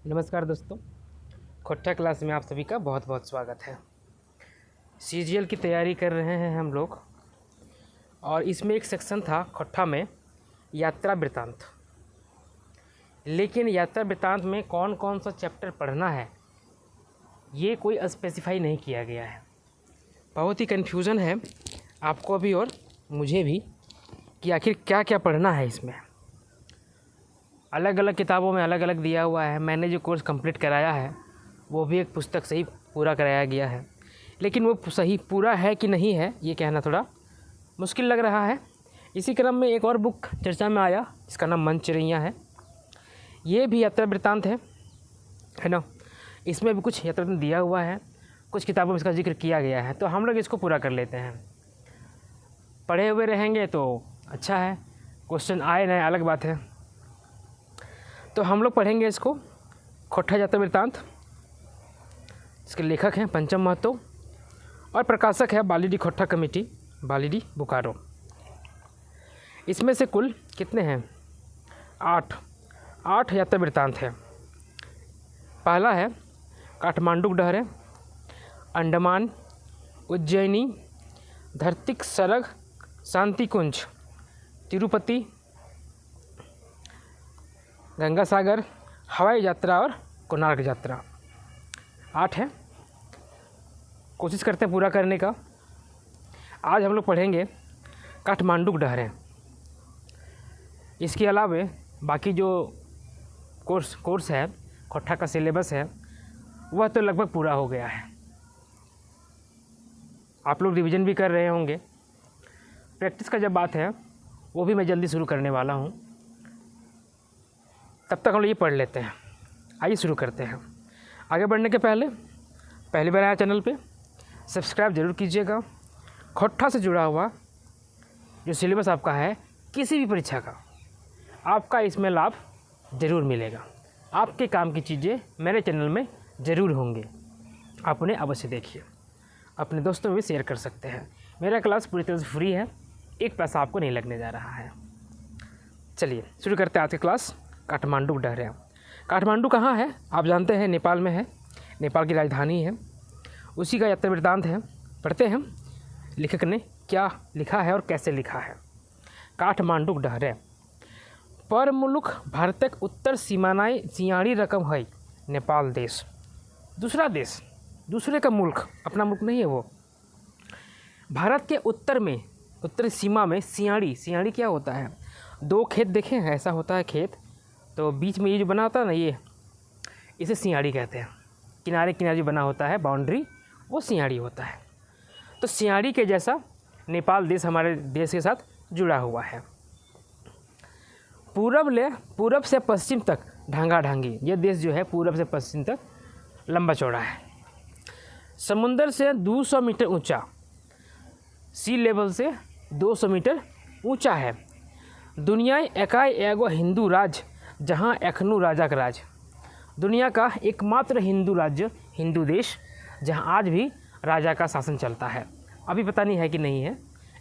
नमस्कार दोस्तों, खोट्टा क्लास में आप सभी का बहुत बहुत स्वागत है। सीजीएल की तैयारी कर रहे हैं हम लोग और इसमें एक सेक्शन था खोट्टा में यात्रा वृत्तांत। लेकिन यात्रा वृत्तांत में कौन कौन सा चैप्टर पढ़ना है ये कोई स्पेसिफाई नहीं किया गया है। बहुत ही कन्फ्यूज़न है आपको भी और मुझे भी कि आखिर क्या क्या पढ़ना है। इसमें अलग अलग किताबों में अलग अलग दिया हुआ है। मैंने जो कोर्स कंप्लीट कराया है वो भी एक पुस्तक से ही पूरा कराया गया है, लेकिन वो सही पूरा है कि नहीं है ये कहना थोड़ा मुश्किल लग रहा है। इसी क्रम में एक और बुक चर्चा में आया, इसका नाम मन चिरैया है। ये भी यात्रा वृत्तांत है ना। इसमें भी कुछ यात्रा वृत्तांत दिया हुआ है, कुछ किताबों में इसका जिक्र किया गया है, तो हम लोग इसको पूरा कर लेते हैं। पढ़े हुए रहेंगे तो अच्छा है, क्वेश्चन आए ना अलग बात है। तो हम लोग पढ़ेंगे इसको, खोट्टा यात्रा वृत्तांत। इसके लेखक हैं पंचम महतो और प्रकाशक है बालीडी खोट्टा कमेटी, बालीडी बोकारो। इसमें से कुल कितने हैं? 8 यात्रा वृत्तांत है। पहला है काठमांडू डहरे, अंडमान, उज्जैनी, धरतिक सरग, शांति कुंज, तिरुपति, गंगा सागर, हवाई यात्रा और कोणार्क यात्रा। 8 है। कोशिश करते हैं पूरा करने का। आज हम लोग पढ़ेंगे काठमांडू डहरे। इसके अलावा बाकी जो कोर्स है, खोट्टा का सिलेबस है, वह तो लगभग पूरा हो गया है। आप लोग रिवीजन भी कर रहे होंगे। प्रैक्टिस का जब बात है वो भी मैं जल्दी शुरू करने वाला हूँ, तब तक हम लोग ये पढ़ लेते हैं। आइए शुरू करते हैं। आगे बढ़ने के पहली बार आया चैनल पे सब्सक्राइब ज़रूर कीजिएगा। खोट्टा से जुड़ा हुआ जो सिलेबस आपका है किसी भी परीक्षा का, आपका इसमें लाभ ज़रूर मिलेगा। आपके काम की चीज़ें मेरे चैनल में ज़रूर होंगे। आप उन्हें अवश्य देखिए, अपने दोस्तों में भी शेयर कर सकते हैं। मेरा क्लास पूरी तरह से फ्री है, एक पैसा आपको नहीं लगने जा रहा है। चलिए शुरू करते हैं आज की क्लास। काठमांडू डहरे। काठमांडू कहाँ है? आप जानते हैं नेपाल में है, नेपाल की राजधानी है। उसी का यात्रा वृत्तांत है। पढ़ते हैं लेखक ने क्या लिखा है और कैसे लिखा है। काठमांडू डहरे। पर मुलुक भारतक उत्तर सीमानाएँ सियाणी रकम है नेपाल देश। दूसरा देश, दूसरे का मुल्क, अपना मुल्क नहीं है वो। भारत के उत्तर में, उत्तरी सीमा में सियाणी क्या होता है? 2 खेत देखे हैं, ऐसा होता है खेत, तो बीच में ये जो बना होता है ना, ये इसे सियाड़ी कहते हैं। किनारे किनारे जो बना होता है बाउंड्री, वो सियाड़ी होता है। तो सियाड़ी के जैसा नेपाल देश हमारे देश के साथ जुड़ा हुआ है। पूरब से पश्चिम तक ढांगा ढांगी, ये देश जो है पूरब से पश्चिम तक लंबा चौड़ा है। समुंदर से 200 मीटर ऊंचा, सी लेवल से 200 मीटर ऊंचा है। दुनिया एकाई एगो हिंदू राज्य जहाँ एखनू राजा का राज। दुनिया का एकमात्र हिंदू राज्य, हिंदू देश, जहाँ आज भी राजा का शासन चलता है। अभी पता नहीं है कि नहीं है,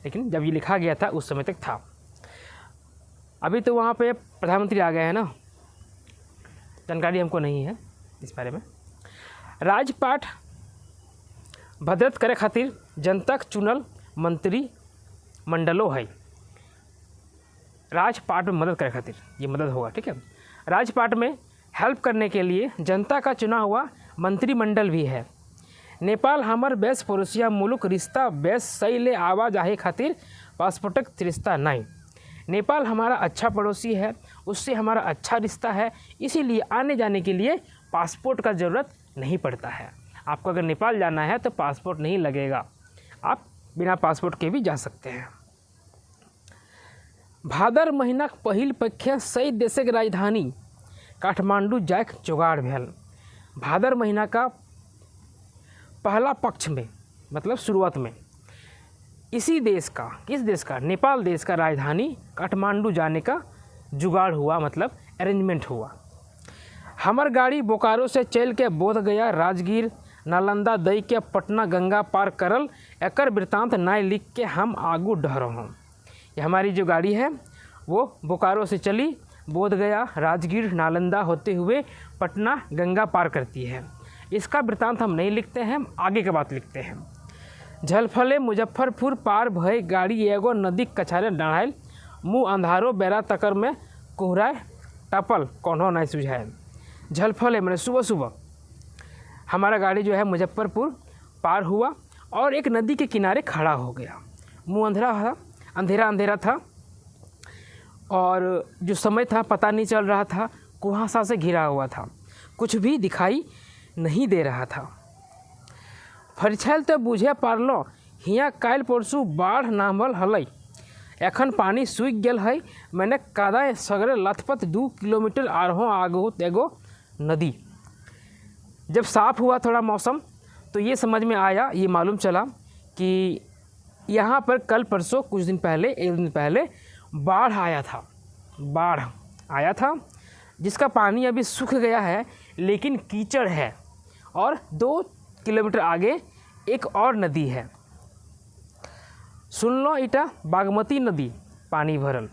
लेकिन जब ये लिखा गया था उस समय तक था। अभी तो वहाँ पे प्रधानमंत्री आ गए हैं ना, जानकारी हमको नहीं है इस बारे में। राजपाट भद्रत करे खातिर जनता चुनल मंत्री मंडलो है। राजपाट में मदद करे खातिर, ये मदद होगा, ठीक है। राजपाट में हेल्प करने के लिए जनता का चुना हुआ मंत्रिमंडल भी है। नेपाल हमर बेस पड़ोसिया मुल्क, रिश्ता बेस सही ले आवाजाही खातिर पासपोर्टक रिश्ता नहीं। नेपाल हमारा अच्छा पड़ोसी है, उससे हमारा अच्छा रिश्ता है, इसीलिए आने जाने के लिए पासपोर्ट का ज़रूरत नहीं पड़ता है। आपको अगर नेपाल जाना है तो पासपोर्ट नहीं लगेगा, आप बिना पासपोर्ट के भी जा सकते हैं। भादर महीना पहिल पक्ष सही देशक राजधानी काठमांडू जाक जुगाड़ भेल। भादर महीना का पहला पक्ष में, मतलब शुरुआत में, इसी देश का, किस देश का? नेपाल देश का राजधानी काठमांडू जाने का जुगाड़ हुआ, मतलब अरेंजमेंट हुआ। हमर गाड़ी बोकारो से चल के बोध गया, राजगीर, नालंदा दई के पटना गंगा पार करल। एकर वृत्तांत नाय लिख के हम आगू डहरो हूँ। ये हमारी जो गाड़ी है वो बोकारो से चली, बोधगया, राजगीर, नालंदा होते हुए पटना गंगा पार करती है। इसका वृत्तांत हम नहीं लिखते हैं, आगे के बात लिखते हैं। झलफले मुजफ्फरपुर पार भय गाड़ी एगो नदी कछारे डढ़ाइल, मुँह अंधारो बेरा तकर में कोहराए टपल कौनो नहीं सुझाए। झलफले मैंने सुबह सुबह हमारा गाड़ी जो है मुजफ्फरपुर पार हुआ और एक नदी के किनारे खड़ा हो गया। मुँह अंधेरा था और जो समय था पता नहीं चल रहा था, कुहासा से घिरा हुआ था, कुछ भी दिखाई नहीं दे रहा था। फरिछैल तो बुझे पारलो हियाँ काल परसू बाढ़ नामल हलई, एखन पानी सूख गेल है। मैंने कादा सगरे लथपथ 2 किलोमीटर आरहों आगू एगो नदी। जब साफ़ हुआ थोड़ा मौसम तो ये समझ में आया, ये मालूम चला कि यहाँ पर कल परसों कुछ दिन पहले, 1 दिन पहले बाढ़ आया था जिसका पानी अभी सूख गया है लेकिन कीचड़ है। और 2 किलोमीटर आगे एक और नदी है, सुन लो इटा बागमती नदी पानी भरल।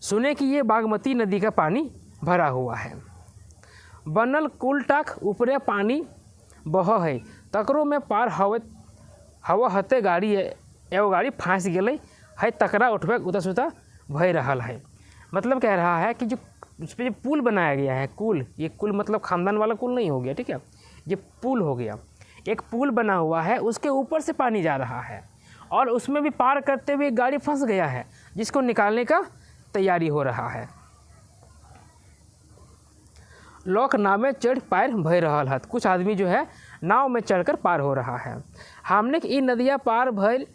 सुने कि ये बागमती नदी का पानी भरा हुआ है। बनल कुल टाक ऊपरे पानी बह है, तकरो में पार हवा हते गाड़ी एगो गाड़ी फांस गई है, तकरा उठबे उता सुता भय रहा है। मतलब कह रहा है कि जो उस पर जो पुल बनाया गया है, ये कुल मतलब ख़ानदान वाला कुल नहीं हो गया, ठीक है, ये पुल हो गया। एक पुल बना हुआ है, उसके ऊपर से पानी जा रहा है और उसमें भी पार करते हुए गाड़ी फंस गया है जिसको निकालने का तैयारी हो रहा है। लोक नाव में चढ़ पार भय रहा है, कुछ आदमी जो है नाव में चढ़कर पार हो रहा है। हमने ई नदिया पार भय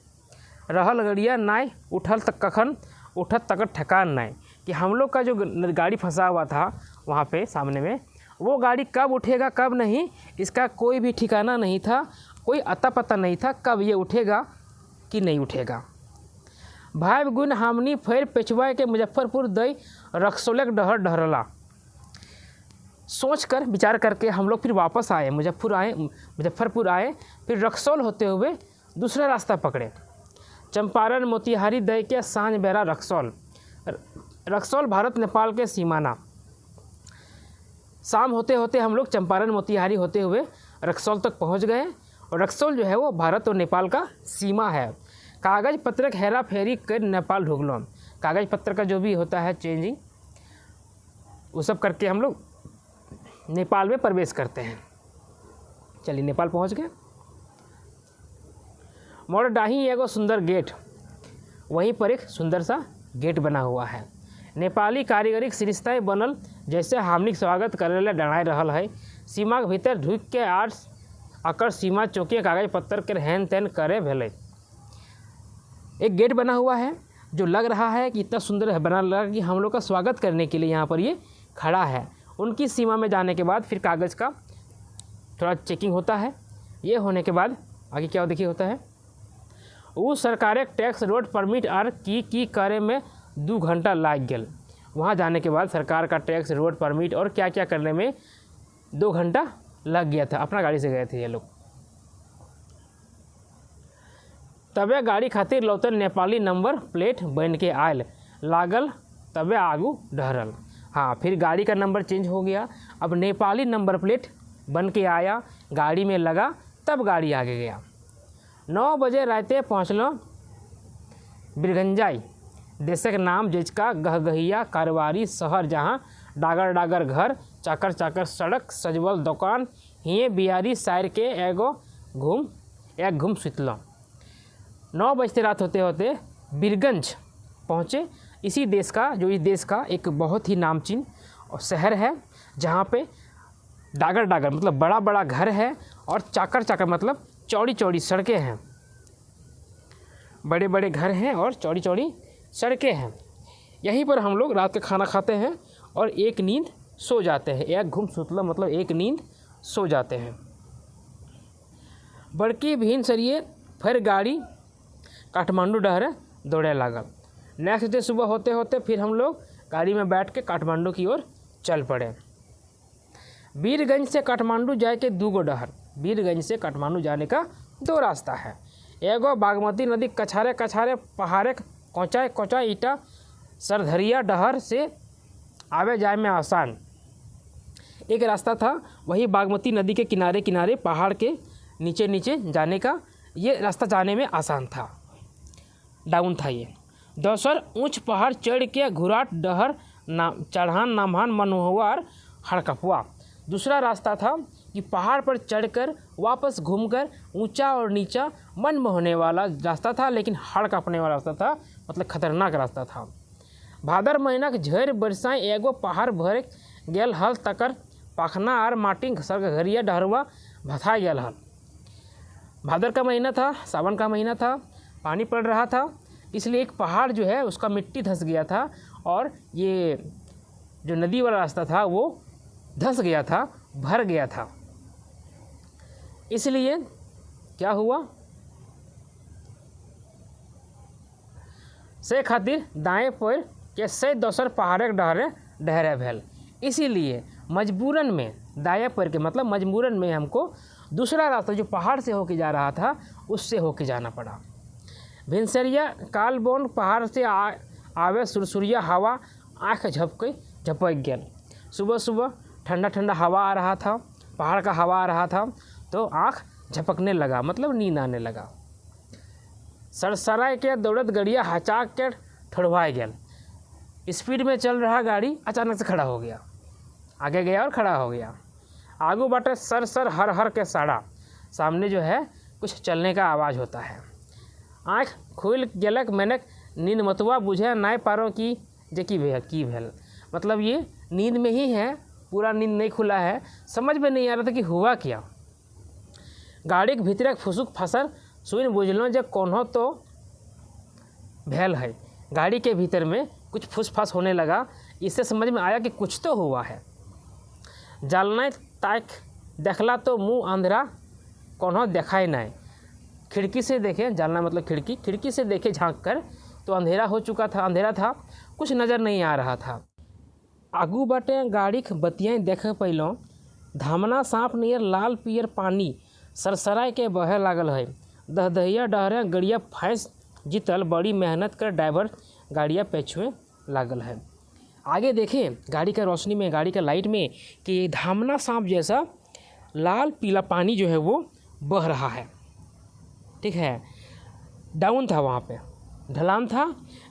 रहल गड़िया नाय उठल तक कखन उठत तक ठेकान नाय, कि हम लोग का जो गाड़ी फंसा हुआ था वहाँ पे सामने में, वो गाड़ी कब उठेगा कब नहीं, इसका कोई भी ठिकाना नहीं था, कोई अता पता नहीं था कब ये उठेगा कि नहीं उठेगा। भाई गुन हमनी फिर पेचवा के मुजफ्फरपुर दई रक्सौलक डहर डहरला। सोच कर विचार करके हम लोग फिर वापस आए, मुजफ्फरपुर आए, फिर रक्सौल होते हुए दूसरा रास्ता पकड़े। चंपारण मोतिहारी दई के सांझ बेरा रक्सौल भारत नेपाल के सीमाना। शाम होते होते हम लोग चंपारण मोतिहारी होते हुए रक्सौल तक पहुंच गए और रक्सौल जो है वो भारत और नेपाल का सीमा है। कागज़ पत्रक हेरा फेरी कर नेपाल ढुकलो, कागज़ पत्र का जो भी होता है चेंजिंग, वो सब करके हम लोग नेपाल में प्रवेश करते हैं। चलिए नेपाल पहुंच गए। मोरडाही एगो सुंदर गेट, वहीं पर एक सुंदर सा गेट बना हुआ है। नेपाली कारीगरी सरिस्ताएँ बनल जैसे हमनी स्वागत करे ला डराए रहल है। सीमा के भीतर ढुक के आर अकर सीमा चौकी कागज पत्तर के हेन तेन करे भेले। एक गेट बना हुआ है जो लग रहा है कि इतना सुंदर है, बना लगा कि हम लोग का स्वागत करने के लिए यहाँ पर ये खड़ा है। उनकी सीमा में जाने के बाद फिर कागज़ का थोड़ा चेकिंग होता है। ये होने के बाद आगे क्या देखिए होता है, वो सरकारे टैक्स रोड परमिट आर की करे में 2 घंटा लाग गया। वहाँ जाने के बाद सरकार का टैक्स रोड परमिट और क्या क्या करने में 2 घंटा लग गया था। अपना गाड़ी से गए थे ये लोग। तबे गाड़ी खातिर लौतन नेपाली नंबर प्लेट बन के आयल लागल, तबे आगू डहरल। हाँ, फिर गाड़ी का नंबर चेंज हो गया, अब नेपाली नंबर प्लेट बन के आया, गाड़ी में लगा, तब गाड़ी आगे गया। 9 बजे राते पहुँचलो बिरगंजाई, देशक नाम जिसका गहगहिया कारोबारी शहर, जहाँ डागर डागर घर, चाकर चाकर सड़क, सजवल दुकान, हिये बिहारी साइर के एक घूम सुतलो। 9 बजते रात होते होते बीरगंज पहुँचे। इस देश का एक बहुत ही नामचीन शहर है, जहाँ पे डागर डागर मतलब बड़ा बड़ा घर है और चाकर चाकर मतलब चौड़ी चौड़ी सड़कें हैं। बड़े बड़े घर हैं और चौड़ी चौड़ी सड़कें हैं। यहीं पर हम लोग रात का खाना खाते हैं और एक नींद सो जाते हैं। एक घूम सुतला मतलब एक नींद सो जाते हैं। बड़की भीन सरिये फिर गाड़ी काठमांडू डहरे दौड़े लागल। नेक्स्ट डे सुबह होते होते फिर हम लोग गाड़ी में बैठ के काठमांडू की ओर चल पड़े। बीरगंज से काठमांडू जाए के 2 गो डहर, बीरगंज से काठमांडू जाने का 2 रास्ता है। एगो बागमती नदी कछारे कछारे पहाड़े कोचाए कोचाए ईटा सरधरिया डहर से आवे जाए में आसान। एक रास्ता था वही बागमती नदी के किनारे किनारे पहाड़ के नीचे नीचे जाने का, ये रास्ता जाने में आसान था, डाउन था ये। दोसर ऊंच पहाड़ चढ़ के घुराट डहर चढ़ान नामहान मनोहर हड़कपुआ। दूसरा रास्ता था कि पहाड़ पर चढ़कर वापस घूमकर ऊंचा और नीचा मन मोहने वाला रास्ता था, लेकिन हड़ कांपने वाला रास्ता था, मतलब खतरनाक रास्ता था। भादर महीना के झड़ बरसाएं एगो पहाड़ भर गेल हल तकर पखना आर माटी घरिया डहरवा भथा गेल हल। भादर का महीना था, सावन का महीना था, पानी पड़ रहा था, इसलिए एक पहाड़ जो है उसका मिट्टी धंस गया था और ये जो नदी वाला रास्ता था वो धंस गया था, भर गया था। इसलिए क्या हुआ, से खातिर दाएं पैर के से दोसर पहाड़क डहरे भेल। इसीलिए मजबूरन में दाएं पैर के मतलब मजबूरन में हमको दूसरा रास्ता जो पहाड़ से होके जा रहा था उससे होके जाना पड़ा। भिनसरिया कालबोन पहाड़ से आवे सुरसुरिया हवा आँख झपक गेल। सुबह सुबह ठंडा ठंडा हवा आ रहा था, पहाड़ का हवा आ रहा था, तो आँख झपकने लगा, मतलब नींद आने लगा। सरसराय के दौड़त गड़िया हचाक के ठड़वाए गेल। स्पीड में चल रहा गाड़ी अचानक से खड़ा हो गया, आगे गया और खड़ा हो गया। आगू बाटे सर सर हर हर के साड़ा, सामने जो है कुछ चलने का आवाज़ होता है। आँख खुल गेलक मैंने नींद मतुआ बुझे नाय पारो कि जे की भेल, मतलब ये नींद में ही है, पूरा नींद नहीं खुला है, समझ में नहीं आ रहा था कि हुआ क्या। गाड़ी के भीतर फुसुक फसर सुन बुझलों जे कोनो तो भेल है। गाड़ी के भीतर में कुछ फुसफास होने लगा, इससे समझ में आया कि कुछ तो हुआ है। जालना ताक देखला तो मुँह अंधेरा, कोनो देखाई नहीं। खिड़की से देखे, जालना मतलब खिड़की, खिड़की से देखे झांक कर तो अंधेरा हो चुका था, अंधेरा था, कुछ नज़र नहीं आ रहा था। आगू बाटे गाड़ी के बतियाँ देख पैलों, धामना सांप नियर लाल पियर पानी सरसराय के बहे लागल है। दहदहिया डहरे गड़िया फंस जीतल, बड़ी मेहनत कर ड्राइवर गाड़िया पेछुए लागल है। आगे देखें गाड़ी का रोशनी में, गाड़ी का लाइट में कि धामना सांप जैसा लाल पीला पानी जो है वो बह रहा है। ठीक है, डाउन था, वहाँ पे ढलान था,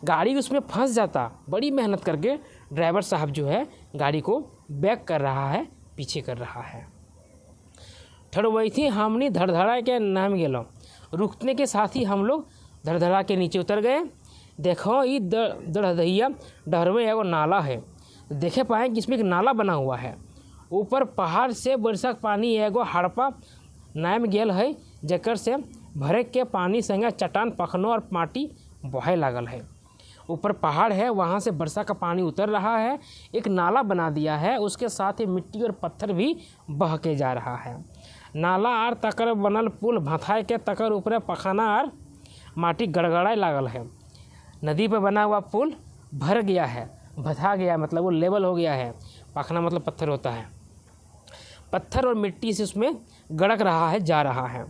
गाड़ी उसमें फंस जाता। बड़ी मेहनत करके ड्राइवर साहब जो है गाड़ी को बैक कर रहा है, पीछे कर रहा है। ठड़वई थी हमनी धड़धड़ा के नाम गेलों, रुकने के साथ ही हम लोग धड़धड़ा के नीचे उतर गए। देखो ये दड़दहिया डहरवे एगो नाला है, देखे पाए कि इसमें एक नाला बना हुआ है। ऊपर पहाड़ से बरसक पानी एगो हड़पा नाम गेल है, जकर से भरे के पानी संगे चट्टान पखनो और माटी बहे लागल है। ऊपर पहाड़ है, वहाँ से वर्षा का पानी उतर रहा है, एक नाला बना दिया है, उसके साथ ही मिट्टी और पत्थर भी बह के जा रहा है। नाला आर तकर बनल पुल भथाए के तकर ऊपर पखाना आर माटी गड़गड़ाए लागल है। नदी पर बना हुआ पुल भर गया है, भथा गया मतलब वो लेवल हो गया है। पखना मतलब पत्थर होता है, पत्थर और मिट्टी से उसमें गड़क रहा है, जा रहा है।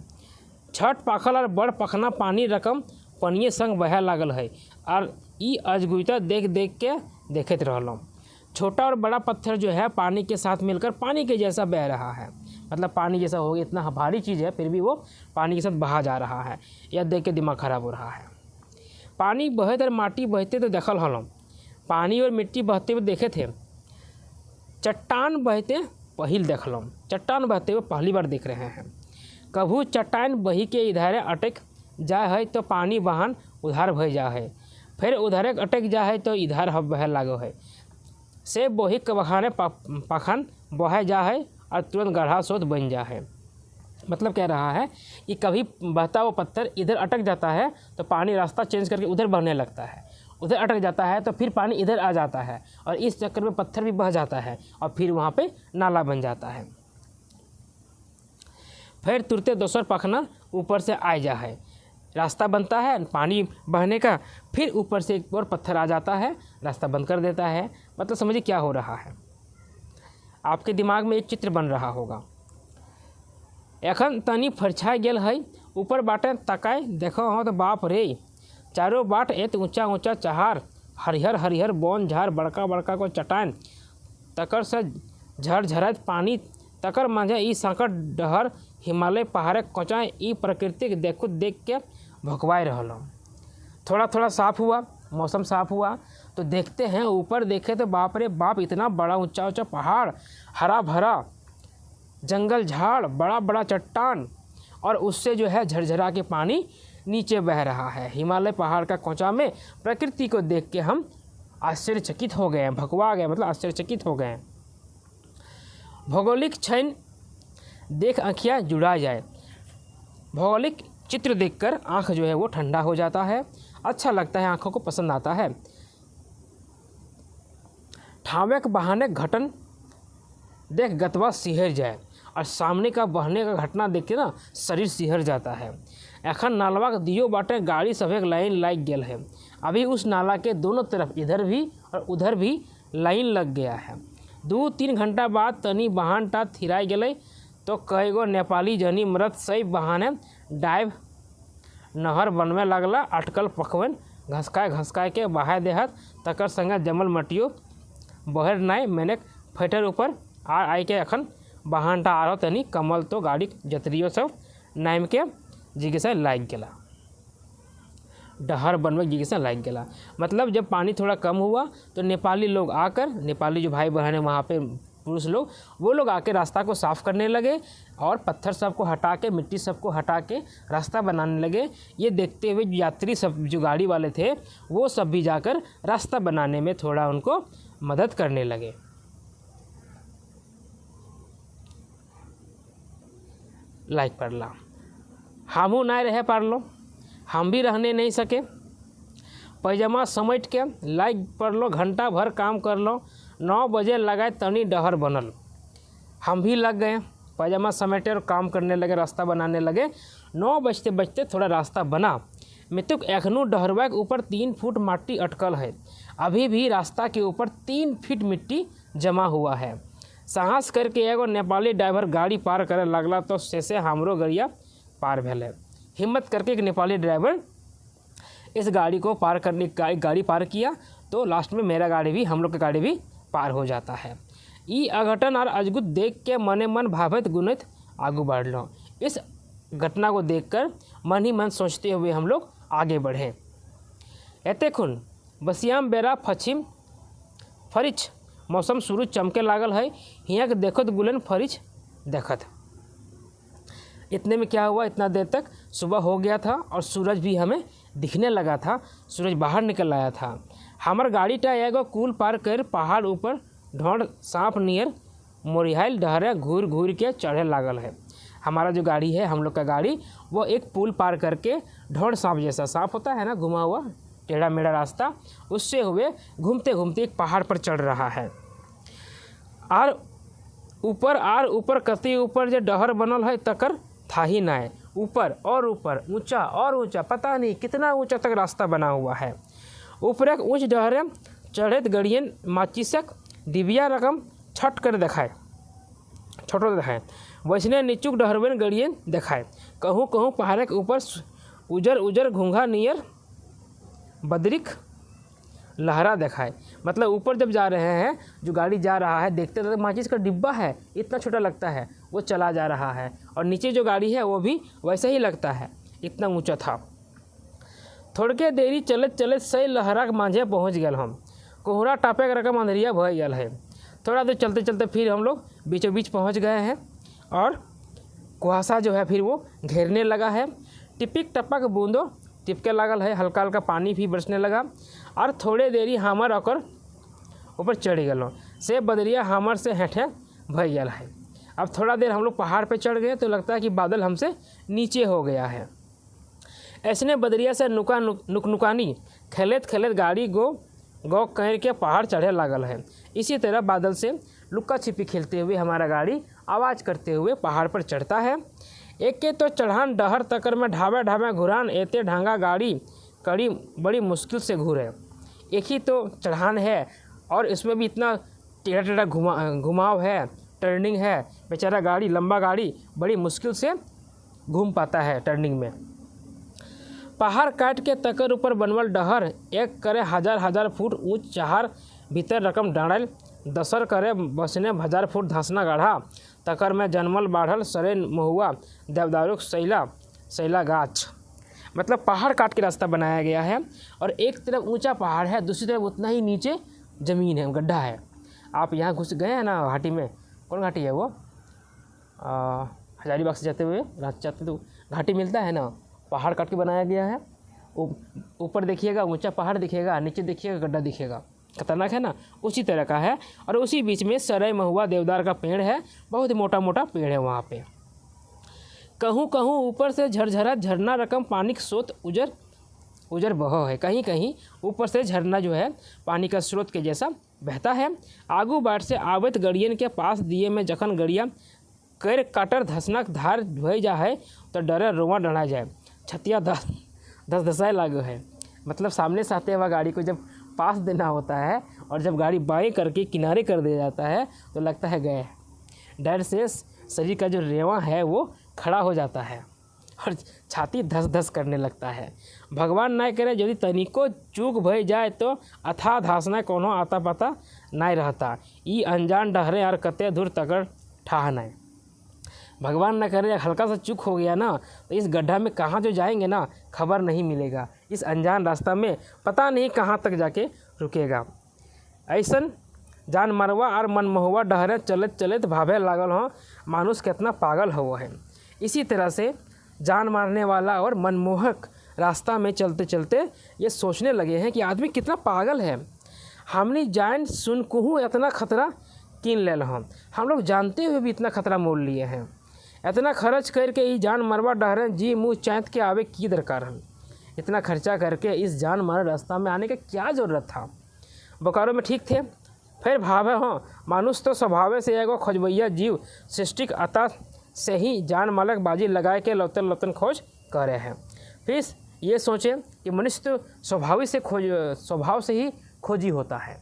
छठ पाखल और बड़ पखना पानी रकम पनिये संग बहे लागल है और ई अजगुता देख देख के देखते रहलों। छोटा और बड़ा पत्थर जो है पानी के साथ मिलकर पानी के जैसा बह रहा है, मतलब पानी जैसा हो गया, इतना भारी चीज़ है फिर भी वो पानी के साथ बहा जा रहा है। यह देख के दिमाग खराब हो रहा है। पानी बहते और माटी बहते तो देखल हलों, पानी और मिट्टी बहते हुए देखे थे। चट्टान बहते पहिल देखलों, चट्टान बहते हुए पहली बार देख रहे हैं। कभू चट्टान बही के इधरे अटक जाए है तो पानी बहान उधार भय जा है, फिर उधरे अटक जाए है तो इधर बहे लागो है। से बोही के बहाने पखन बहे जा है और तुरंत गढ़ा सोत बन जा है। मतलब कह रहा है कि कभी बहता हुआ पत्थर इधर अटक जाता है तो पानी रास्ता चेंज करके उधर बहने लगता है, उधर अटक जाता है तो फिर पानी इधर आ जाता है और इस चक्कर में पत्थर भी बह जाता है और फिर वहाँ पे नाला बन जाता है। फिर तुरते दोसर पखना ऊपर से आ जा है, रास्ता बनता है पानी बहने का, फिर ऊपर से एक और पत्थर आ जाता है, रास्ता बंद कर देता है। मतलब समझिए क्या हो रहा है। आपके दिमाग में एक चित्र बन रहा होगा। एखन तनी फरछाई गेल है, ऊपर बाटे तकाय देखो हो तो बाप रे, चारों बाट एत ऊंचा ऊंचा चहार, हरिहर हरिहर बौन झार, बड़का बड़का को चट्टान, तकर से झरझराइत पानी तकर मांझे ई संकट डहर हिमालय पहाड़ कोचाए ई प्रकृतिक देखो देख के भकवाई रहल। थोड़ा थोड़ा साफ़ हुआ, मौसम साफ़ हुआ तो देखते हैं ऊपर देखे तो बाप रे बाप, इतना बड़ा ऊंचा ऊंचा पहाड़, हरा भरा जंगल झाड़, बड़ा बड़ा चट्टान, और उससे जो है झरझरा के पानी नीचे बह रहा है। हिमालय पहाड़ का कोचा में प्रकृति को देख के हम आश्चर्यचकित हो गए हैं, भकवा गए, मतलब आश्चर्यचकित हो गए हैं। भौगोलिक क्षण देख आँखियाँ जुड़ा जाए। भौगोलिक चित्र देखकर आँख जो है वो ठंडा हो जाता है, अच्छा लगता है, आँखों को पसंद आता है। ठावे के बहाने घटन देख गतवा सिहर जाए, और सामने का बहने का घटना देख के ना शरीर सिहर जाता है। एखन नालवा के दियो बाटे गाड़ी सभे लाइन लग गया है। अभी उस नाला के दोनों तरफ इधर भी और उधर भी लाइन लग गया है। 2-3 घंटा बाद तनी बहान टा थिराई गए तो कई गो नेपाली जनी मरद सही बहाने डाइव नहर बनवे लगला। अटकल पकवन घसकाए के बहाय देहत, तकर संगे जमल मटियो बहर नाय मैंने फैटर ऊपर आई के अखन बहानटा आ रहा तनी कमल तो गाड़ी जतरियो सब नाम के जिज्ञासा लाग गया, डहर बनवे जिज्ञासा लाग गया। मतलब जब पानी थोड़ा कम हुआ तो नेपाली लोग आकर, नेपाली जो भाई बहन है वहाँ पे पुरुष लोग, वो लोग आके रास्ता को साफ़ करने लगे और पत्थर सबको हटा के, मिट्टी सबको हटा के रास्ता बनाने लगे। ये देखते हुए यात्री सब जो गाड़ी वाले थे वो सब भी जाकर रास्ता बनाने में थोड़ा उनको मदद करने लगे। लाइक पड़ला, हमू नहीं रह पारलो, हम भी रहने नहीं सके। पैजामा समेट के लाइक पड़लो, घंटा भर काम कर लो, 9 बजे लगाए तनी डहर बनल। हम भी लग गए, पैजामा समेटे और काम करने लगे, रास्ता बनाने लगे। 9 बजते बजते थोड़ा रास्ता बना। मितुक एखनू डहरवा के ऊपर 3 फुट माटी अटकल है। अभी भी रास्ता के ऊपर 3 फीट मिट्टी जमा हुआ है। साहस करके एगो नेपाली ड्राइवर गाड़ी पार करे लगला तो से हमरो गरिया पार भेले। हिम्मत करके एक नेपाली ड्राइवर इस गाड़ी को पार करने गाड़ी पार किया तो लास्ट में मेरा गाड़ी भी, हम लोग का गाड़ी भी पार हो जाता है। ई अघटन और अजगुत देख के मने मन भावित गुनित आगू बढ़ लो। इस घटना को देखकर मन ही मन सोचते हुए हम लोग आगे बढ़े। एते खुन बसियाम बेरा पश्चिम फरिच मौसम शुरू चमके लागल है। हियाँ के देखत गुलन फरिच देखत। इतने में क्या हुआ, इतना देर तक सुबह हो गया था और सूरज भी हमें दिखने लगा था। सूरज बाहर निकल आया था। हमार गाड़ी टा एगो कुल पार कर पहाड़ ऊपर ढोंड सांप नियर मोरिहाइल डहरे घूर घूर के चढ़े लागल है। हमारा जो गाड़ी है, हम लोग का गाड़ी, वो एक पुल पार करके ढोंड सांप जैसा, सांप होता है ना घुमा हुआ टेढ़ा मेढ़ा रास्ता, उससे हुए घूमते घूमते एक पहाड़ पर चढ़ रहा है। और ऊपर कति ऊपर जो डहर बनल है तकर था ही ना है। ऊपर और ऊपर, ऊंचा और ऊंचा, पता नहीं कितना ऊंचा तक रास्ता बना हुआ है। ऊपर एक ऊँच डहरे चढ़त गड़ियन माचिसक डिबिया रकम छट कर देखाए, छोटो देखाए। वैसने नीचुक डहरबन गड़ियन देखाए। कहूँ कहूँ पहाड़ के ऊपर उजर उजर घूंघा नियर बदरिक लहरा दिखाए। मतलब ऊपर जब जा रहे हैं, जो गाड़ी जा रहा है, देखते तो माचिस का डिब्बा है, इतना छोटा लगता है, वो चला जा रहा है। और नीचे जो गाड़ी है वो भी वैसे ही लगता है, इतना ऊंचा था। थोड़के देरी चलत चलत सही लहरा के मांझे पहुँच गए हम। कोहरा टापे का रकम अंधेरिया भय गया है। थोड़ा देर चलते चलते फिर हम लोग बीचों बीच पहुँच गए हैं और कुहासा जो है फिर वो घेरने लगा है। टिपिक टपक बूंदो टिपके लागल है, हल्का हल्का पानी भी बरसने लगा। और थोड़े देरी हमर ओकर ऊपर चढ़ गए से बदरिया हमर से हेठे भय गया है। अब थोड़ा देर हम लोग पहाड़ पे चढ़ गए तो लगता है कि बादल हमसे नीचे हो गया है। ऐसने बदरिया से नुकनुकानी खेलत खेलत गाड़ी गो कह के पहाड़ चढ़े लागल है। इसी तरह बादल से लुक्का छिपी खेलते हुए हमारा गाड़ी आवाज़ करते हुए पहाड़ पर चढ़ता है। एक के तो चढ़ान डहर तकर में ढाबा ढाबा घुरान एते ढांगा गाड़ी कड़ी बड़ी मुश्किल से घूरे। एक ही तो चढ़ान है और इसमें भी इतना टेढ़ा टेढ़ा घुमाव है, टर्निंग है। बेचारा गाड़ी, लंबा गाड़ी बड़ी मुश्किल से घूम पाता है टर्निंग में। पहाड़ काट के तकर ऊपर बनवल डहर एक करे हजार हजार फुट ऊँच चहार भीतर रकम डाँड़ल दसर करे बसने 1000 फुट धंसना गाढ़ा, तकर में जन्मल बाढ़ल सरे महुआ देवदारुक सैला गाछ। मतलब पहाड़ काट के रास्ता बनाया गया है और एक तरफ ऊंचा पहाड़ है, दूसरी तरफ उतना ही नीचे ज़मीन है, गड्ढा है। आप यहाँ घुस गए हैं ना घाटी में, कौन घाटी है वो, हजारीबाग से जाते हुए रांची जाते तो घाटी मिलता है ना, पहाड़ काट के बनाया गया है। ऊपर देखिएगा ऊंचा पहाड़ दिखेगा, नीचे देखिएगा गड्ढा दिखेगा, खतरनाक है ना, उसी तरह का है। और उसी बीच में सरई महुआ देवदार का पेड़ है, बहुत ही मोटा मोटा पेड़ है वहाँ पे। कहूँ कहूँ ऊपर से झरझरा झरना रकम पानी का स्रोत उजर बहो है। कहीं कहीं ऊपर से झरना जो है पानी का स्रोत के जैसा बहता है। आगू बाट से आवत गड़ियन के पास दिए में जखन गड़िया कर काटर धसनक धार धोई जा है तो डरे रोवा डढ़ा जाए, छतिया धसाए लागो है। मतलब सामने से आते हुआ गाड़ी को जब पास देना होता है और जब गाड़ी बाएं करके किनारे कर दिया जाता है तो लगता है गए। डर से शरीर का जो रेवा है वो खड़ा हो जाता है और छाती धस धस करने लगता है। भगवान ना करे यदि तनिको चूक भई जाए तो अथा धासना कोनो आता पता नहीं रहता। ई अनजान डहरे और कते दूर तकर ठाह नहीं। भगवान ना करे हल्का सा चूक हो गया ना तो इस गड्ढा में कहाँ जो जाएंगे ना खबर नहीं मिलेगा। इस अनजान रास्ता में पता नहीं कहाँ तक जाके रुकेगा। ऐसन जान मरवा और मनमहुआ डहरे चलत चलत भावे लागल हो मानुष कितना पागल हो है। इसी तरह से जान मारने वाला और मनमोहक रास्ता में चलते चलते ये सोचने लगे हैं कि आदमी कितना पागल है। हमने जान सुन कहूँ इतना खतरा किन ले हम लोग जानते हुए भी इतना खतरा मोल लिए हैं। इतना खर्च करके ये जान मरवा डहरे जी मुँह चैत के आवे की दरकार हम। इतना खर्चा करके इस जान मारे रास्ता में आने का क्या ज़रूरत था। बोकारो में ठीक थे, फिर भावे हों मानुष तो स्वभाव से एगो खोजबैया जीव सृष्टिक अता से ही जान मालक बाजी लगाए के लौतन लौतन खोज कर रहे हैं। फिर ये सोचें कि मनुष्य तो स्वभाव से ही खोजी होता है,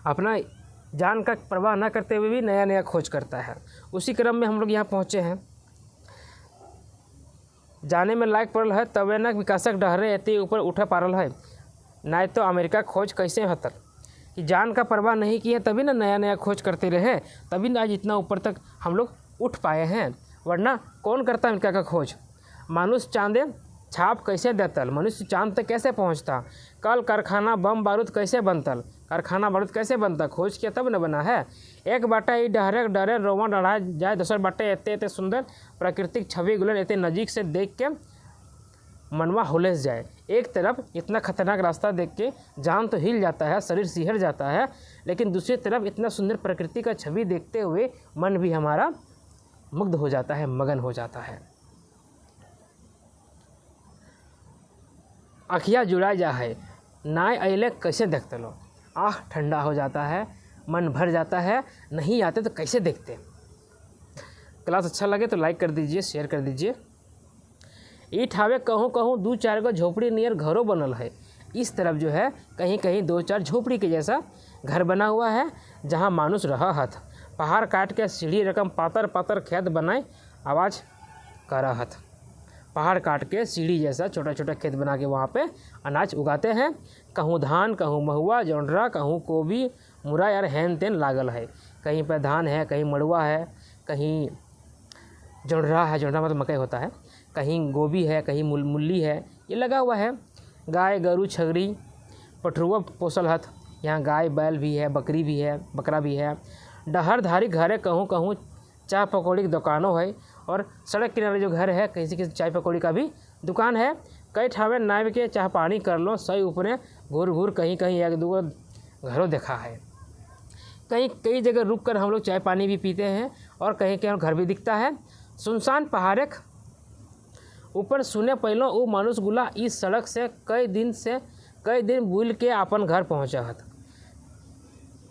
अपना जान का परवाह न करते हुए भी नया नया खोज करता है। उसी क्रम में हम लोग यहाँ पहुँचे हैं। जाने में लायक पड़ल है तबे न विकासक डहरे एते ऊपर उठा पारल है, नहीं तो अमेरिका खोज कैसे हतर। कि जान का परवाह नहीं किया तभी ना नया नया खोज करते रहे, तभी ना आज इतना ऊपर तक हम लोग उठ पाए हैं। वरना कौन करता अमेरिका का खोज। मानुष चांदे छाप कैसे देतल, मनुष्य चांद तक कैसे पहुंचता, कल कारखाना बम बारूद कैसे बनतल, कारखाना बारूद कैसे बनता, खोज किया तब न बना है। एक बाटा ई डहरे डरे रोवा डढ़ा जाए, दूसर बाटे एते सुंदर प्राकृतिक छवि गुलन एते नज़दीक से देख के मनवा हुलस जाए। एक तरफ इतना खतरनाक रास्ता देख के जान तो हिल जाता है, शरीर सिहर जाता है, लेकिन दूसरी तरफ इतना सुंदर प्रकृति का छवि देखते हुए मन भी हमारा मुग्ध हो जाता है, मगन हो जाता है। अखिया जुड़ा जा है नाय अले कैसे देखते लो, आँख ठंडा हो जाता है, मन भर जाता है। नहीं आते तो कैसे देखते। क्लास अच्छा लगे तो लाइक कर दीजिए, शेयर कर दीजिए। ई ठावे कहूँ कहूँ 2-4 गो झोपड़ी नियर घरों बनल है। इस तरफ जो है कहीं कहीं 2-4 झोपड़ी के जैसा घर बना हुआ है जहाँ मानुष रहा हथ। पहाड़ काट के सीढ़ी रकम पातर पातर खेत बनाए आवाज़ करा हथ। पहाड़ काट के सीढ़ी जैसा छोटा छोटा खेत बना के वहाँ पे अनाज उगाते हैं। कहूँ धान, कहूँ महुआ, जौंडरा, कहूँ गोभी, मुरा यार हैन तेन लागल है। कहीं पर धान है, कहीं मड़ुआ है, कहीं जौंडरा है, जौंडरा मतलब मकई होता है, कहीं गोभी है, कहीं मूली है, ये लगा हुआ है। गाय गरू छगड़ी पठरुआ पोसल हथ। यहाँ गाय बैल भी है, बकरी भी है, बकरा भी है। डहर धारी घरे कहूँ कहूँ चाय पकौड़ी की दुकानों है और सड़क किनारे जो घर है किसी किसी चाय पकौड़ी का भी दुकान है। कई ठावे नाव के चाह पानी कर लो सही ऊपरे घूर घूर कहीं कहीं 1-2 घरों देखा है। कई जगह रुक कर हम लोग चाय पानी भी पीते हैं और कहीं कहीं घर भी दिखता है। सुनसान पहाड़क ऊपर सुने पहलों वो मानुष गुला इस सड़क से कई दिन बुल के अपन घर पहुँचा था।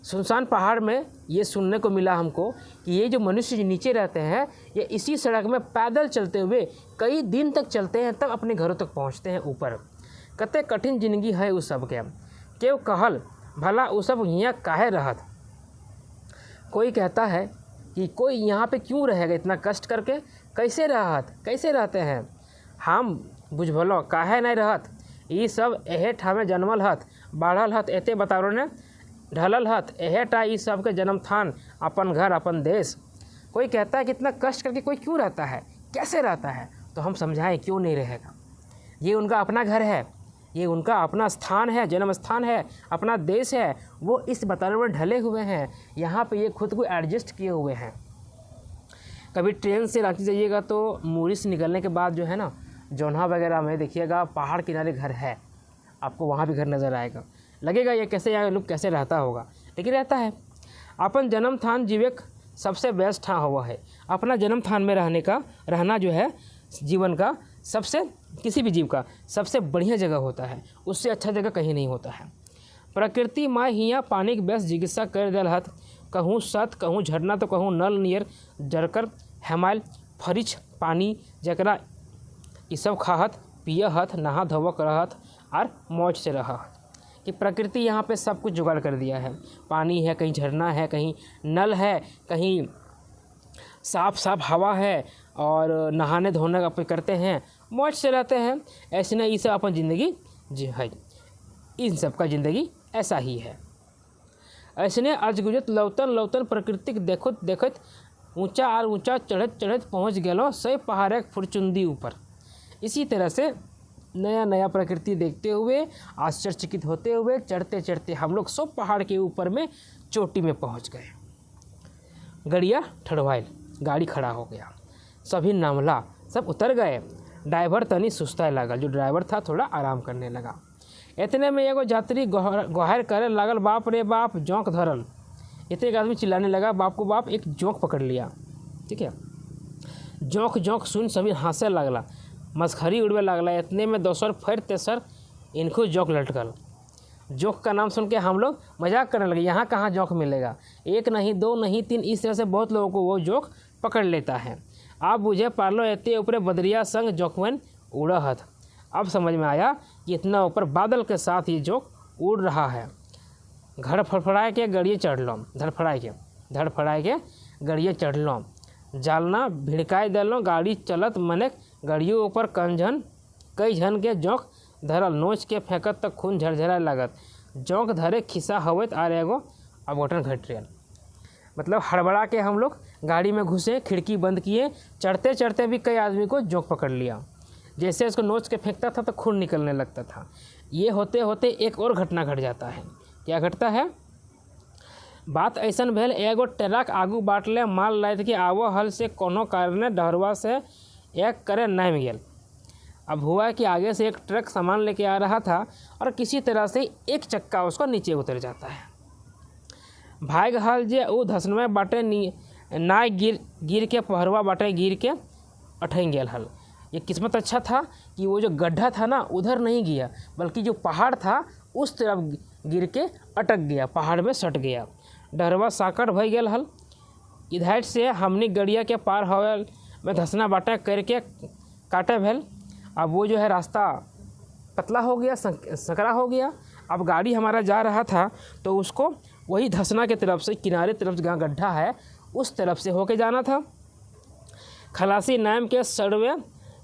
सुनसान पहाड़ में ये सुनने को मिला हमको कि ये जो मनुष्य नीचे रहते हैं ये इसी सड़क में पैदल चलते हुए कई दिन तक चलते हैं तब अपने घरों तक पहुंचते हैं ऊपर। कते कठिन जिंदगी है उस सब के क्यों कहल भला उस सब यहाँ काहे रहत। कोई कहता है कि कोई यहाँ पे क्यों रहेगा इतना कष्ट करके, कैसे रहते हैं। हम बुझभलो काहे नहीं रहत। ये सब एहे ठामे जन्मल हथ, बाढ़ल हथ, एते बतारो ने ढलल हथ एहेटा ई सबके जन्म थान, अपन घर अपन देश। कोई कहता है कि इतना कष्ट करके कोई क्यों रहता है, कैसे रहता है, तो हम समझाएं क्यों नहीं रहेगा। ये उनका अपना घर है, ये उनका अपना स्थान है, जन्म स्थान है, अपना देश है। वो इस वातावरण में ढले हुए हैं, यहाँ पे ये खुद को एडजस्ट किए हुए हैं। कभी ट्रेन से रांची जाइएगा तो मुरी से निकलने के बाद जो है ना, जोन्हा वगैरह में देखिएगा पहाड़ किनारे घर है, आपको वहाँ भी घर नज़र आएगा। लगेगा ये कैसे, यहाँ लोग कैसे रहता होगा, लेकिन रहता है। अपन जन्म थान जीविक सबसे बेस्ट ठाँ हुआ है। अपना जन्म थान में रहना जो है जीवन का सबसे, किसी भी जीव का सबसे बढ़िया जगह होता है। उससे अच्छा जगह कहीं नहीं होता है। प्रकृति माँ हियाँ पानी के बेस जिज्ञासा कर दल हथ, कहूँ सत कहूँ झरना तो कहूँ नल नियर जरकर हेमाइल फरिच पानी, जकरा ई सब खाहत पिय हथ, नहा धोव करहत और मौज से रहत। कि प्रकृति यहाँ पे सब कुछ जुगाड़ कर दिया है। पानी है, कहीं झरना है, कहीं नल है, कहीं साफ साफ हवा है, और नहाने धोने का करते हैं, मौज से रहते हैं। ऐसे ना ये सब अपन ज़िंदगी जी है, इन सब का ज़िंदगी ऐसा ही है। ऐसने आज गुजरत लौतन लौतन प्रकृतिक देखत देखत, ऊंचा और ऊंचा चढ़त चढ़त पहुँच गलो सही पहाड़ फुरचुंदी ऊपर। इसी तरह से नया नया प्रकृति देखते हुए, आश्चर्यचकित होते हुए, चढ़ते चढ़ते हम लोग सब पहाड़ के ऊपर में चोटी में पहुँच गए। गड़िया ठड़वाइल, गाड़ी खड़ा हो गया, सभी नामला सब उतर गए। ड्राइवर तनी सुस्ताए लगा, जो ड्राइवर था थोड़ा आराम करने लगा। इतने में एगो यात्री गोहार करे लागल, बाप रे बाप जोंक धरल। इतने एक आदमी चिल्लाने लगा, बाप को बाप, एक जोंक पकड़ लिया। ठीक है, जोंक जोंक सुन सभी हंसे लगला, मस्खरी उड़वे लगला। इतने में दोसर फिर तेसर इनको जोंक लटकल। जोंक का नाम सुन के हम लोग मजाक करने लगे, यहाँ कहाँ जोंक मिलेगा, एक नहीं दो नहीं तीन, इस तरह से बहुत लोगों को वो जोंक पकड़ लेता है। आप बुझे पारलो एते ऊपर बदरिया संग जोंकवन उड़हत। अब समझ में आया कि इतना ऊपर बादल के साथ ये जोंक उड़ रहा है। घर फड़फड़ाए के गड़िए चढ़ लो, धड़फड़ाए के गड़िए चढ़ लो, जालना भिड़काई दिलो, गाड़ी चलत मने गड़ियों ऊपर कई झन के जोंक धरल, नोच के फेंकत तक खून झरझरा लागत। जोंक धरे खिस्सा हवत आ एगो अघटन घट रहा। मतलब हड़बड़ा के हम लोग गाड़ी में घुसे, खिड़की बंद किए, चढ़ते चढ़ते भी कई आदमी को जोंक पकड़ लिया। जैसे उसको नोच के फेंकता था तो खून निकलने लगता था। ये होते होते एक और घटना घट जाता है। क्या घटता है? बात ऐसन भेल, एगो ट्रक आगू बाटले माल लाद के आवो हल से कोनो कारणे डहरवा से एक करे नाम गेल। अब हुआ कि आगे से एक ट्रक सामान लेके आ रहा था और किसी तरह से एक चक्का उसको नीचे उतर जाता है। भाग हल जे वो धसनवे बाटे नाय गिर के पहरवा बाटे गिर के अठें गेल हल। ये किस्मत अच्छा था कि वो जो गड्ढा था ना उधर नहीं गया, बल्कि जो पहाड़ था उस तरफ गिर के अटक गया, पहाड़ में सट गया। डरवा साकट भई गेल हल। इधर से हमनी गड़िया के पार होल में धसना बाटा करके काटे भेल। अब वो जो है रास्ता पतला हो गया, सकरा हो गया। अब गाड़ी हमारा जा रहा था तो उसको वही धसना के तरफ से, किनारे तरफ जहाँ गड्ढा है उस तरफ से होके जाना था। खलासी नाम के सड़वे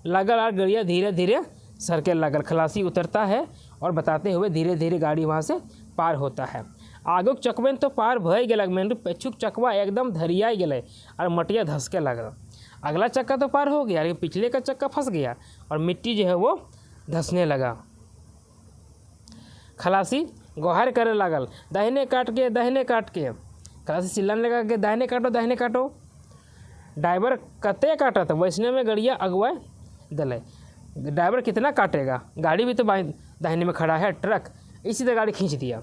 लगल और गड़िया धीरे धीरे सरके लगल। खलासी उतरता है और बताते हुए धीरे धीरे गाड़ी वहाँ से पार होता है। आगुक चकवेन तो पार भय गल, मेन पेछुक चकवा एकदम धरिया गए और मटिया धसके लगल। अगला चक्का तो पार हो गया, लेकिन पिछले का चक्का फंस गया और मिट्टी जो है वो धसने लगा। खलासी गोहार करे लागल, दाहिने काट के दाहिने काट के। खलासी चिल्लाने लगा कि दाहिने काटो। ड्राइवर कते काटा था, वैसने में गड़िया अगवा दले। ड्राइवर कितना काटेगा, गाड़ी भी तो दाहिने में खड़ा है ट्रक, इसी तरह गाड़ी खींच दिया।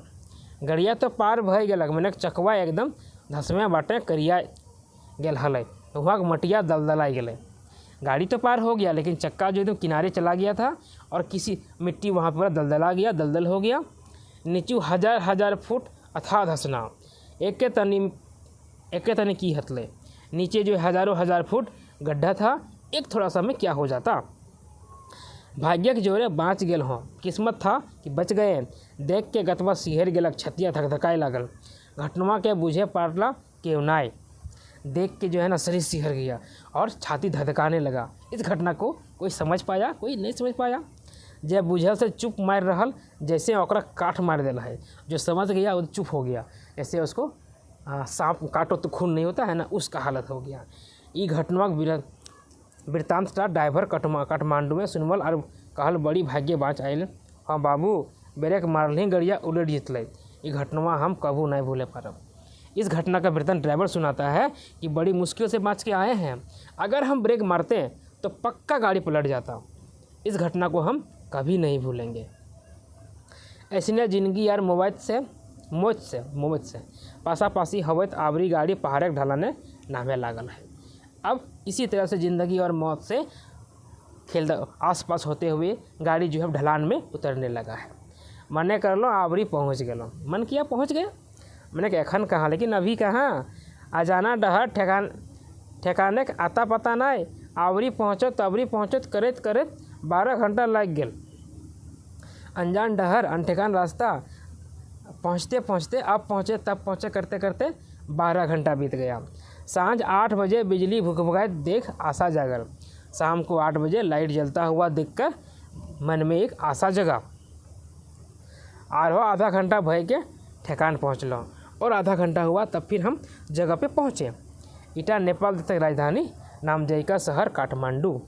गड़िया तो पार भय गलक, मैंने चकवा एकदम धसमे बाटे करिया गेल हल, वहाँ मटिया दलदलाई गए। गाड़ी तो पार हो गया, लेकिन चक्का जो एकदम किनारे चला गया था और किसी मिट्टी वहाँ पर दलदला गया, दलदल हो गया। नीचू हजार फुट अथाह धसना, एक तनी की हतले। नीचे जो हजार फुट गड्ढा था, एक थोड़ा सा में क्या हो जाता। भाग्य के जोरे बाँच गेल हों, किस्मत था कि बच गए। देख के गतवा सिहर गेलक, छतिया धकधकाए लागल। घटनवा के बुझे पारला केवनाय, देख के जो है ना शरीर सिहर गया और छाती धधकाने लगा। इस घटना को कोई समझ पाया, कोई नहीं समझ पाया। जब बुझल से चुप मार रहल, जैसे ओकरा काट मार देला है। जो समझ गया वो चुप हो गया, जैसे उसको सांप काटो तो खून नहीं होता है ना, उसका हालत हो गया। ई घटना वृत्तांत ड्राइवर काठमांडू में सुनवल और कहल बड़ी भाग्य बाँच आयल। हाँ बाबू, ब्रेक मारल ही गड़िया उलट जितल। ये घटना हम कबू नहीं भूले पारब। इस घटना का वृत्तांत ड्राइवर सुनाता है कि बड़ी मुश्किल से बच के आए हैं, अगर हम ब्रेक मारते तो पक्का गाड़ी पलट जाता। इस घटना को हम कभी नहीं भूलेंगे। ऐसी ने जिंदगी यार मौत से पासापासी हवत आवरी गाड़ी पहाड़ ढलाने नामे लागल है। अब इसी तरह से ज़िंदगी और मौत से खेल आसपास होते हुए गाड़ी जो है ढलान में उतरने लगा है। मने कर लो आवरी पहुँच गलो, मन किया पहुँच गए, मैंने कहा एखन कहाँ, लेकिन अभी कहाँ, अजाना डहर ठेकाने के आता पता नहीं। आवरी पहुँचत तबरी पहुँचत करत 12 घंटा लग गया। अनजान डहर अनठेकान रास्ता पहुँचते अब पहुँचे तब पहुँचे करते करते 12 घंटा बीत गया। सांझ 8 बजे बिजली भुकभुकाए देख आशा जागल। शाम को 8 बजे लाइट जलता हुआ देखकर मन में एक आशा जगा। आधा घंटा भय के ठेकान पहुँचल और आधा घंटा हुआ तब फिर हम जगह पे पहुँचे। इटा नेपाल देश की राजधानी नामजई का शहर काठमांडू।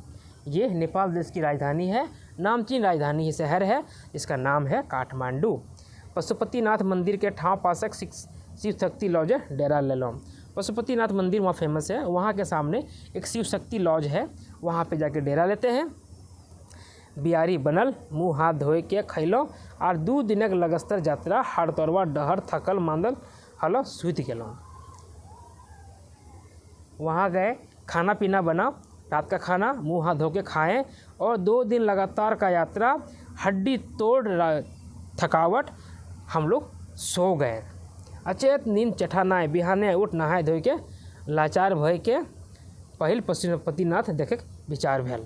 ये नेपाल देश की राजधानी है, नामचीन राजधानी ही शहर है, इसका नाम है काठमांडू। पशुपतिनाथ मंदिर के ठाव पासक शिव शक्ति लॉज डेरा लेलो। पशुपतिनाथ मंदिर वहाँ फेमस है, वहाँ के सामने एक शिव शक्ति लॉज है, वहाँ पे जाके डेरा लेते हैं। बियारी बनल, मुँह हाथ धोए के खैलो और 2 दिनक लगस्तर यात्रा हर तोरवा डहर थकल मांदल हलो सूत गेलो। वहाँ गए, खाना पीना बना, रात का खाना मुँह हाथ धो के खाएँ और 2 दिन लगातार का यात्रा हड्डी तोड़ थकावट हम लोग सो गए। अचेत नींद चठानाए बिहाने उठ नहाए धोए के लाचार भय के पहिल पशुपतिनाथ देखे विचार भेल।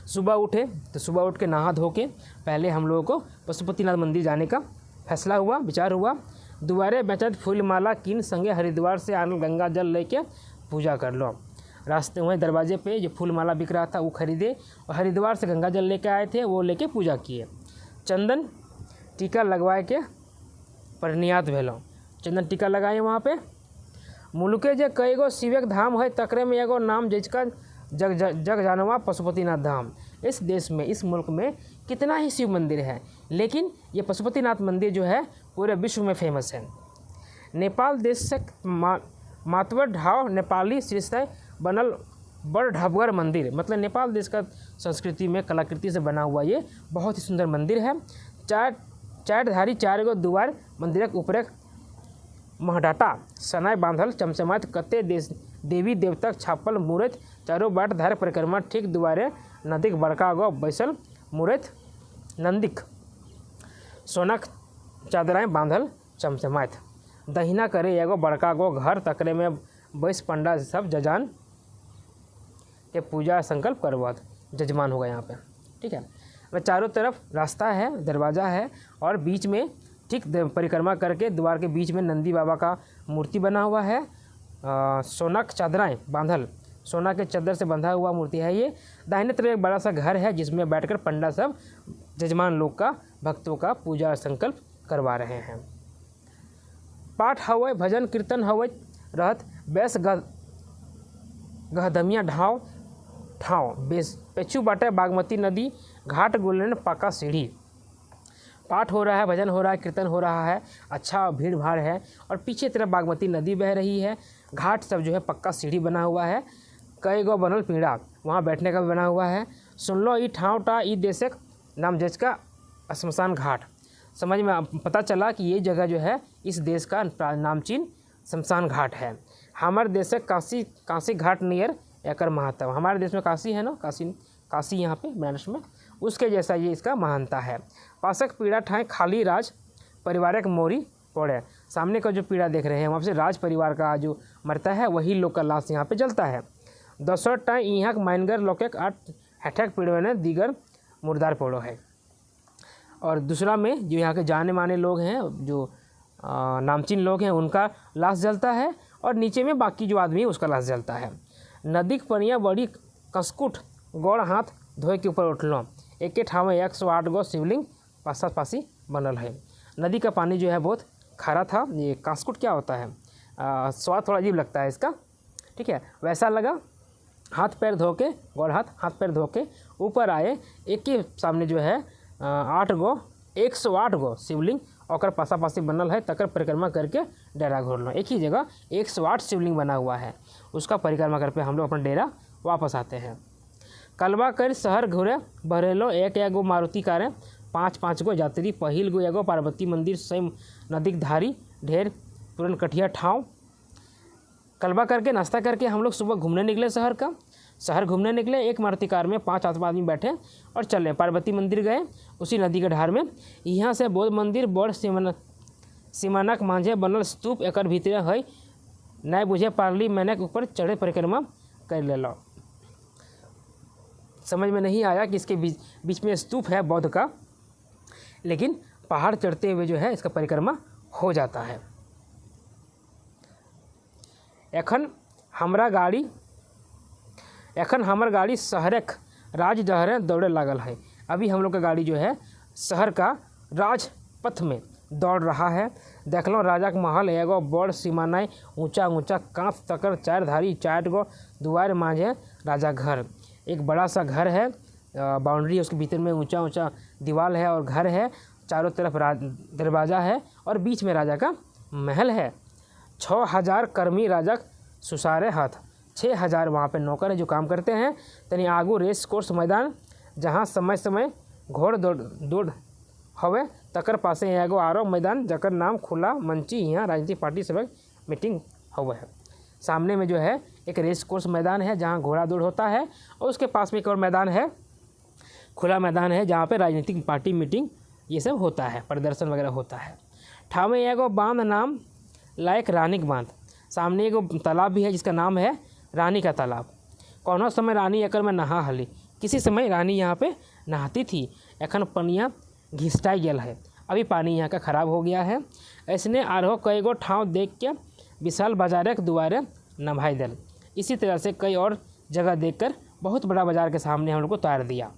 सुबह उठे तो सुबह उठ के नहा धो के पहले हम लोगों को पशुपतिनाथ मंदिर जाने का फैसला हुआ, विचार हुआ। दोबारे बेचत फूल माला किन संगे हरिद्वार से आनल गंगा जल लेके पूजा कर लो। रास्ते में दरवाजे पे जो फूल माला बिक रहा था वो खरीदे और हरिद्वार से गंगा जल लेके आए थे, वो लेके पूजा किए। चंदन टीका लगवाए के परिणियात भेलो। चंदन टीका लगाए वहाँ पे। मुल्के जे कई गो शिवक धाम है, तकरे में एगो नाम जिसका जग जानवा पशुपतिनाथ धाम। इस देश में, इस मुल्क में कितना ही शिव मंदिर है, लेकिन ये पशुपतिनाथ मंदिर जो है पूरे विश्व में फेमस है। नेपाल देश से मातवर ढाव नेपाली सृष्टि बनल बड़ ढाबगर मंदिर, मतलब नेपाल देश का संस्कृति में कलाकृति से बना हुआ ये बहुत ही सुंदर मंदिर है। चारधारी 4 गो द्वार, मंदिरक ऊपर महडाटा सनाय बांधल चमचमात कते देवी देवताक छापल मूर्ति, चारों बाट धार परिक्रमा ठीक दुआरे नदीक बड़का गो बैसल मूर्ति नंदिक सोनाक चादराएँ बांधल चमचमात। दहिना करे एगो बड़का गो घर, तकरे में बैस पंडा सब जजान के पूजा संकल्प करवात, जजमान होगा यहाँ पे, ठीक है। और चारों तरफ रास्ता है, दरवाज़ा है और बीच में ठीक परिक्रमा करके द्वार के बीच में नंदी बाबा का मूर्ति बना हुआ है। सोनाक चादराएँ बांधल, सोना के चादर से बंधा हुआ मूर्ति है ये। दाहिने तरफ एक बड़ा सा घर है जिसमें बैठकर पंडा सब जजमान लोग का, भक्तों का पूजा संकल्प करवा रहे हैं। पाठ हवय, भजन कीर्तन हवय रहत, बेस गहदमिया ठाव बेस पेचू बाटे बागमती नदी, घाट गुलन पाका सीढ़ी। पाठ हो रहा है, भजन हो रहा है, कीर्तन हो रहा है, अच्छा भीड़ भाड़ है और पीछे तरफ बागमती नदी बह रही है। घाट सब जो है पक्का सीढ़ी बना हुआ है, कई गो बनल पीड़ा, वहाँ बैठने का भी बना हुआ है। सुन लो ई ठावटा ई देशक नाम जिसका शमशान घाट। समझ में पता चला कि ये जगह जो है इस देश का नामचीन शमशान घाट है। हमारे देश काशी घाट नियर एकर महत्व, हमारे देश में काशी है ना, काशी यहाँ पे बनारस में, उसके जैसा ये इसका महानता है। पासक पीड़ा ठाए खाली राज परिवारक मोरी पड़े। सामने का जो पीड़ा देख रहे हैं वहाँ से राज परिवार का जो मरता है वही लोग का लाश यहाँ पे जलता है। 10 टाइम यहाँ माइनगर लोकेक 8 हेठक पीड़े ने दीगर मुर्दार पड़ो है। और दूसरा में जो यहाँ के जाने माने लोग हैं, जो नामचीन लोग हैं, उनका लाश जलता है और नीचे में बाकी जो आदमी उसका लाश जलता है। नदी के पनिया बड़ी कसकुट गौड़ हाथ धोए के ऊपर उठलो, एक ठाव में 108 गो शिवलिंग पासा पासी बनल है। नदी का पानी जो है बहुत खारा था। ये कांसकुट क्या होता है, स्वाद थोड़ा अजीब लगता है इसका, ठीक है। वैसा लगा, हाथ पैर धो के, गौर हाथ पैर धो के ऊपर आए, एक ही सामने जो है 108 गो शिवलिंग और पासा पासी बनल है। तकर परिक्रमा करके डेरा घोरना, एक ही जगह 108 शिवलिंग बना हुआ है, उसका परिक्रमा करके हम लोग अपना डेरा वापस आते हैं। कलवा कर शहर घूरे बहरेलो, एक गो मारुति कारें, 5 गो यात्री, पहिल गो एगो पार्वती मंदिर, स्वयं नदी धारी, ढेर पुरन कठिया ठाव। कलवा करके नाश्ता करके हम लोग सुबह घूमने निकले, शहर घूमने निकले। एक मारुति कार में 5 आदमी बैठे और चले, पार्वती मंदिर गए, उसी नदी के ढार में। यहाँ से बौद्ध मंदिर बड़ सीमानक मांझे बनल स्तूप, एकर भीतरे है, नहीं बुझे पारली, मैंने ऊपर चढ़े परिक्रमा कर ले लो। समझ में नहीं आया कि इसके बीच में स्तूप है बौद्ध का, लेकिन पहाड़ चढ़ते हुए जो है इसका परिक्रमा हो जाता है। एखन हमर गाड़ी शहरक राज डहरे दौड़े लागल है। अभी हम लोग का गाड़ी जो है शहर का राजपथ में दौड़ रहा है। देखलो राजा के महल, एगो बड़ सीमानाई, ऊंचा ऊंचा कांच तकर, 4 धारी, 4 गो दुआर मांझे राजा घर। एक बड़ा सा घर है, बाउंड्री है, उसके भीतर में ऊंचा ऊंचा दीवार है और घर है, चारों तरफ दरवाज़ा है और बीच में राजा का महल है। 6000 कर्मी राजा सुसारे हाथ, 6000 वहाँ पे नौकर है जो काम करते हैं। तनी आगू रेस कोर्स मैदान, जहाँ समय समय घोड़ दौड़ हवे, तकर पासे एगो आरो मैदान जकर नाम खुला मंची, यहाँ राजनीतिक पार्टी सब मीटिंग हुआ है। सामने में जो है एक रेस कोर्स मैदान है जहाँ घोड़ा दौड़ होता है, और उसके पास में एक और मैदान है, खुला मैदान है, जहाँ पे राजनीतिक पार्टी मीटिंग ये सब होता है, प्रदर्शन वगैरह होता है। ठामे एगो बांध नाम लायक रानी के बांध, सामने एगो तालाब भी है जिसका नाम है रानी का तालाब। कौनो समय रानी एकर में नहा हली, किसी समय रानी यहाँ पे नहाती थी। एखन पनिया घिसटाई गया है, अभी पानी यहाँ का ख़राब हो गया है। ऐसने आरो कई गो ठाव देख के विशाल बाजार के दुआरे नभाई दल। इसी तरह से कई और जगह देखकर बहुत बड़ा बाज़ार के सामने हम लोग को उतार दिया।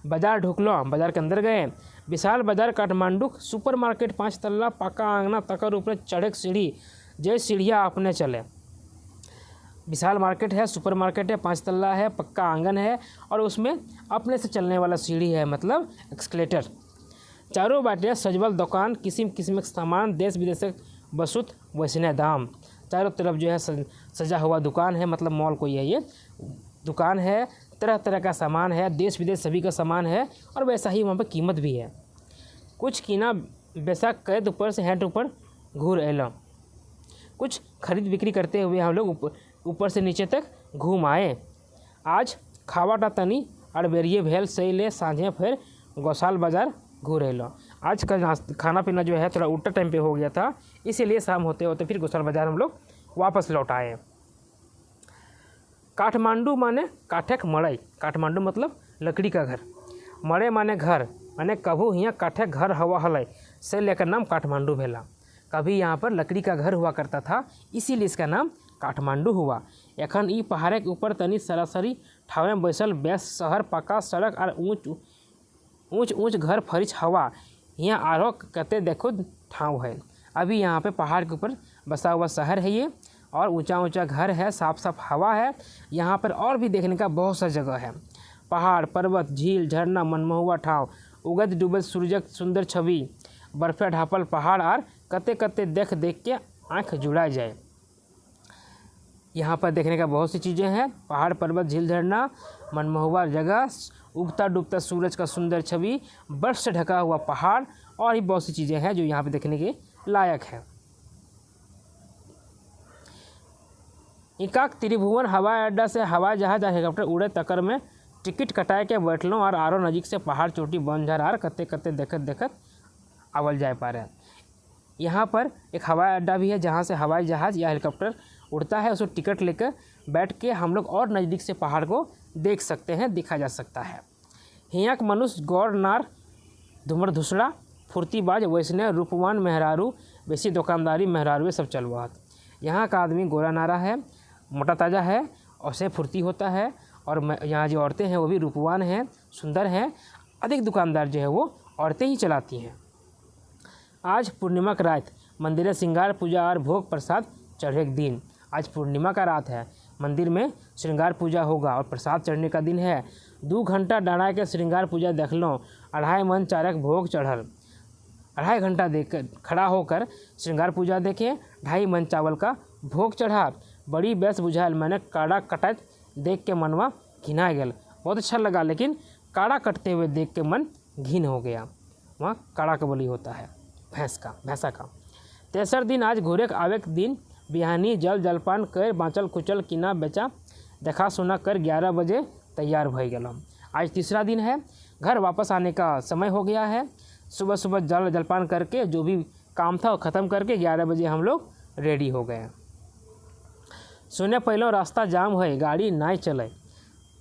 बाज़ार ढुकलो, बाज़ार के अंदर गए। विशाल बाज़ार काठमांडू सुपर मार्केट, 5 तल्ला पक्का आंगना, तकर ऊपर चढ़े सीढ़ी, जय सीढ़िया अपने चले। विशाल मार्केट है, सुपर मार्केट है, 5 तल्ला है, पक्का आंगन है और उसमें अपने से चलने वाला सीढ़ी है, मतलब एक्सकलेटर। चारों बाटे सजवल दुकान, किस्म किस्म के सामान, देश विदेश के बसुत वैसने दाम। चारों तरफ जो है सजा हुआ दुकान है, मतलब मॉल कोई है, ये दुकान है, तरह तरह का सामान है, देश विदेश सभी का सामान है और वैसा ही वहाँ पर कीमत भी है। कुछ कीना बेसा कैद ऊपर से हेड ऊपर घूर एलो, कुछ खरीद बिक्री करते हुए हम लोग ऊपर से नीचे तक घूम आए। आज खावाटा तनी अड़बेरिए भेल सही ले, सांझे फिर गौशाल बाज़ार घूर एलो। आज का खाना पीना जो है थोड़ा उल्टा टाइम पे हो गया था, इसीलिए शाम होते होते फिर गौशाल बाज़ार हम लोग वापस लौट आए। काठमांडू माने काठक मड़ई, काठमांडू मतलब लकड़ी का घर, मड़े माने घर, माने कभू यहाँ काठक घर हवा हल से लेकर नाम काठमांडू भेला। कभी यहाँ पर लकड़ी का घर हुआ करता था, इसीलिए इसका नाम काठमांडू हुआ। एखन ई पहाड़ के ऊपर तनी सरासरी ठावे बैसल बेस शहर, पक्का सड़क और ऊंच ऊंच घर फरिच हवा, यहाँ आरो कते देखो ठाव है। अभी यहाँ पे पहाड़ के ऊपर बसा हुआ शहर है ये, और ऊंचा ऊंचा घर है, साफ साफ हवा है। यहाँ पर और भी देखने का बहुत सा जगह है, पहाड़ पर्वत झील झरना मनमोहुआ ठाव, उगत डूबत सूरजक सुंदर छवि, बर्फे ढापल पहाड़ और कते कते देख देख के आँख जुड़ा जाए। यहाँ पर देखने का बहुत सी चीज़ें हैं, पहाड़ पर्वत झील झरना मनमोहुआ जगह, उगता डूबता सूरज का सुंदर छवि, बर्फ़ से ढका हुआ पहाड़ और भी बहुत सी चीज़ें हैं जो यहाँ पे देखने के लायक है। इकाक त्रिभुवन हवाई अड्डा से हवाई जहाज और हेलीकॉप्टर उड़े, तकर में टिकट कटाए के बैठलों और आरो नज़दीक से पहाड़ चोटी बन झार आर कते कते देखत देखत आवल जाए पा रहे। यहाँ पर एक हवाई अड्डा भी है जहाँ से हवाई जहाज़ या हेलीकॉप्टर उड़ता है, उसको टिकट लेकर बैठ के हम लोग और नज़दीक से पहाड़ को देख सकते हैं, दिखा जा सकता है। हियाँ के मनुष्य गौर नार धुमर धुसड़ा फुर्तीबाज वैसने रूपवान मेहरारू, बेसी दुकानदारी मेहरारू सब चलवात। यहाँ का आदमी गोरा नारा है, मोटा ताज़ा है और से फुर्ती होता है, और यहाँ जो औरतें हैं वो भी रूपवान हैं, सुंदर हैं, अधिक दुकानदार जो है वो औरतें ही चलाती हैं। आज पूर्णिमा की रात, मंदिर में श्रृंगार पूजा और भोग प्रसाद चढ़े दिन। आज पूर्णिमा का रात है, मंदिर में श्रृंगार पूजा होगा और प्रसाद चढ़ने का दिन है। 2 घंटा डाढ़ा के श्रृंगार पूजा देख लो, 2.5 मन चारक भोग चढ़ल। 2.5 घंटा देख खड़ा होकर श्रृंगार पूजा देखे, 2.5 मन चावल का भोग चढ़ा। बड़ी बेस बुझायल, मैंने काड़ा कटत देख के मनवा घिना गया। बहुत अच्छा लगा, लेकिन काड़ा कटते हुए देख के मन घिन हो गया। वहाँ काड़ा का बलि होता है भैंसा का। तेसर दिन आज घूरे आवे के दिन, बिहानी जल जलपान कर बाँचल कुचल किना बेचा देखा सुना कर 11 बजे तैयार भई गया। आज तीसरा दिन है, घर वापस आने का समय हो गया है। सुबह सुबह जल जलपान करके जो भी काम था वो ख़त्म करके 11 बजे हम लोग रेडी हो गए। सुने पहले रास्ता जाम है, गाड़ी नहीं चले।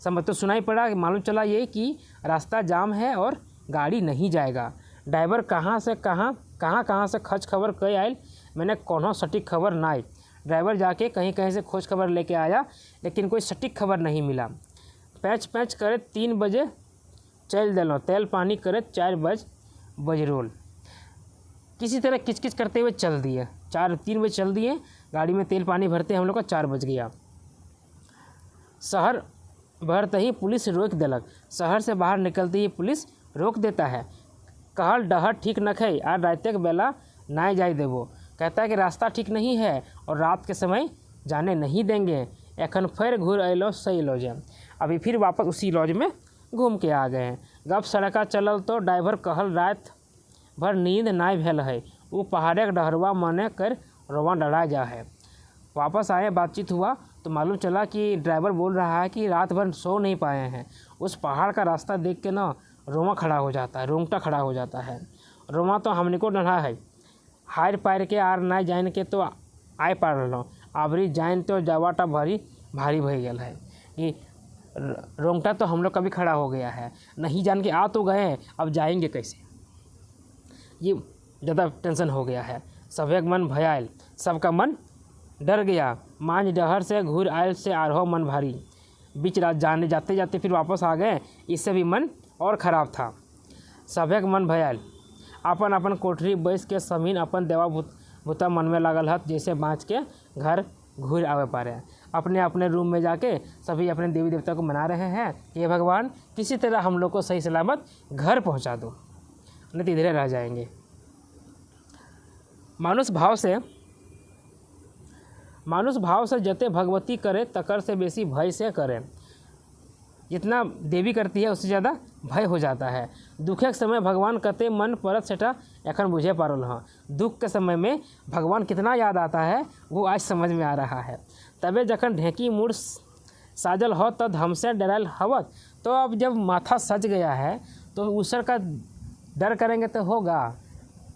सब तो सुनाई पड़ा, मालूम चला ये कि रास्ता जाम है और गाड़ी नहीं जाएगा। ड्राइवर कहाँ से कहाँ से खच खबर कई आयल, मैंने कोनो सटीक खबर ना आई। ड्राइवर जाके कहीं से खोज खबर लेके आया, लेकिन कोई सटीक खबर नहीं मिला। पैच करे 3 बजे चल दिलों, तेल पानी करे 4 बजे रोल। किसी तरह किचकिच करते हुए चल दिए, 3 बजे चल दिए। गाड़ी में तेल पानी भरते हम लोग का 4 बज गया। शहर भरते ही पुलिस रोक देलक। शहर से बाहर निकलते ही पुलिस रोक देता है। कहल डहर ठीक न है, आज रात के बेला ना जाए देवो। कहता है कि रास्ता ठीक नहीं है और रात के समय जाने नहीं देंगे। एखन फिर घूर अलो सही लॉज है। अभी फिर वापस उसी लॉज में घूम के आ गए हैं। गप सड़का चलल तो ड्राइवर कहल रात भर नींद ना भेल है, वो पहाड़े डहरवा मने कर रोवा डरा जा है। वापस आए, बातचीत हुआ तो मालूम चला कि ड्राइवर बोल रहा है कि रात भर सो नहीं पाए हैं। उस पहाड़ का रास्ता देख के ना रोमा खड़ा हो जाता है, रोंगटा खड़ा हो जाता है। रोमा तो हमने को डरा है, हार पैर के आर ना जान के तो आए पार रहो, आबरी जान तो जवाटा भारी भई गया है कि रोंगटा तो हम लोग का भी खड़ा हो गया है। नहीं जान के आ तो गए, अब जाएंगे कैसे, ये ज़्यादा टेंशन हो गया है। सबक मन भयाल, सबका मन डर गया। मांझ डहर से घूर आयल से आरहो मन भारी। बीच रात जाते जाते फिर वापस आ गए, इससे भी मन और ख़राब था। सबक मन भयाल, अपन कोठरी बैस के समीन अपन देवा भूता मन में लागल हत, जैसे बाँच के घर घूर आवे पारे। अपने रूम में जाके सभी अपने देवी देवता को मना रहे हैं कि हे भगवान, किसी तरह हम लोग को सही सलामत घर पहुंचा दो, नहीं तो इधर रह जाएंगे। मानुष भाव से जते भगवती करे, तकर से बेसी भय से करे। जितना देवी करती है उससे ज़्यादा भय हो जाता है। दुखे के समय भगवान कते मन परत सेटा एखन बुझे पारल हाँ। दुख के समय में भगवान कितना याद आता है वो आज समझ में आ रहा है। तबे जखन ढेंकी मूड साजल हो तब हमसे डरल हवत। तो अब जब माथा सज गया है तो ऊसर का डर करेंगे तो होगा।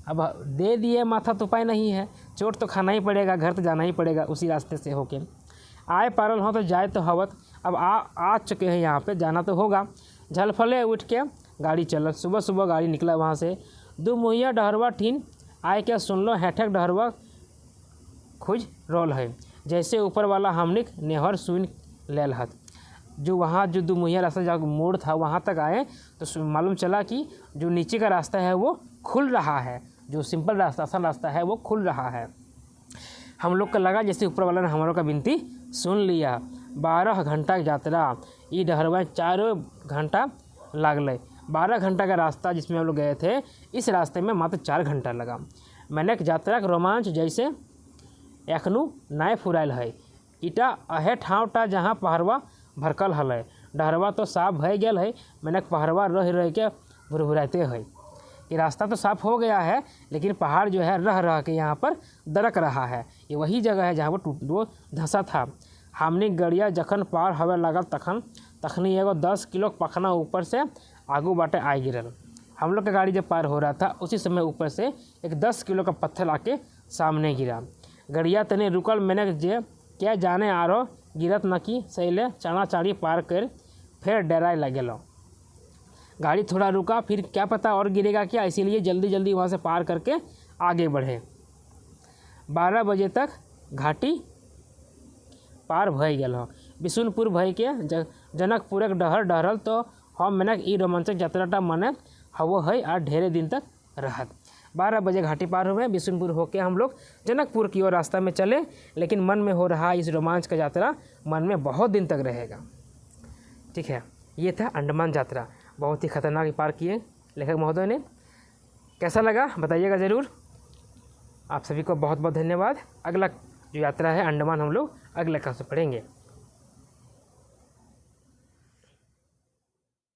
अब दे दिए माथा तो उपाय नहीं है, चोट तो खाना ही पड़ेगा, घर तो जाना ही पड़ेगा उसी रास्ते से होके। आए पारल हो तो जाए तो हवत, अब आ चुके हैं यहाँ पे, जाना तो होगा। झलफले उठ के गाड़ी चल, सुबह सुबह गाड़ी निकला वहाँ से। 2 मुहैया डहरवा ठीन आए क्या सुन लो, हैठक डहरवा खुज रोल है, जैसे ऊपर वाला हमनिक नेहर सुन लेल हत। जो वहाँ जो 2 मुहैया रास्ता जहाँ मोड़ था वहाँ तक आए तो मालूम चला कि जो नीचे का रास्ता है वो खुल रहा है, जो सिंपल रास्ता आसान रास्ता है वो खुल रहा है। हम लोग का लगा जैसे ऊपर वाला ने हम लोग का विनती सुन लिया। 12 घंटा की यात्रा, ये डहरवा 4 घंटा लागल। 12 घंटा का रास्ता जिसमें हम लोग गए थे, इस रास्ते में मात्र 4 घंटा लगा। मैंने एक यात्रा का रोमांच जैसे एखनू नाय फुरायल है। इटा अहे ठावटा जहाँ पहाड़वा भरकल हल, डहरवा तो साफ भय गया है। मैंने पहाड़वा रह के भुरभुराते है। ये रास्ता तो साफ हो गया है, लेकिन पहाड़ जो है रह के यहाँ पर दरक रहा है। ये वही जगह है जहाँ पर वो धंसा था। हमने गड़िया जखन पार हवे लागल तखनी एगो 10 किलो पखना ऊपर से आगू बाटे आए गिरल। हम लोग का गाड़ी जब पार हो रहा था उसी समय ऊपर से एक 10 किलो का पत्थर आके सामने गिरा। गड़िया तने रुकल, मैंने जे क्या जाने आरो गिरत न की सैले चना चाड़ी पार कर फिर डराए लगेलो। गाड़ी थोड़ा रुका, फिर क्या पता और गिरेगा क्या, इसीलिए जल्दी वहाँ से पार करके आगे बढ़े। 12 बजे तक घाटी पार भय गल। बिशुनपुर भय के जनकपुर डहर डहरल तो हम मेनक ई रोमांचक यात्राटा मने हवो है और ढेरे दिन तक रहत। 12 बजे घाटी पार हुए, बिशुनपुर होके हम लोग जनकपुर की ओर रास्ता में चले, लेकिन मन में हो रहा इस रोमांच का यात्रा मन में बहुत दिन तक रहेगा। ठीक है, ये था अंडमान यात्रा, बहुत ही खतरनाक पार किए लेखक महोदय ने। कैसा लगा बताइएगा ज़रूर। आप सभी को बहुत बहुत धन्यवाद। अगला जो यात्रा है अंडमान हम लोग अगले क्लास में पढ़ेंगे।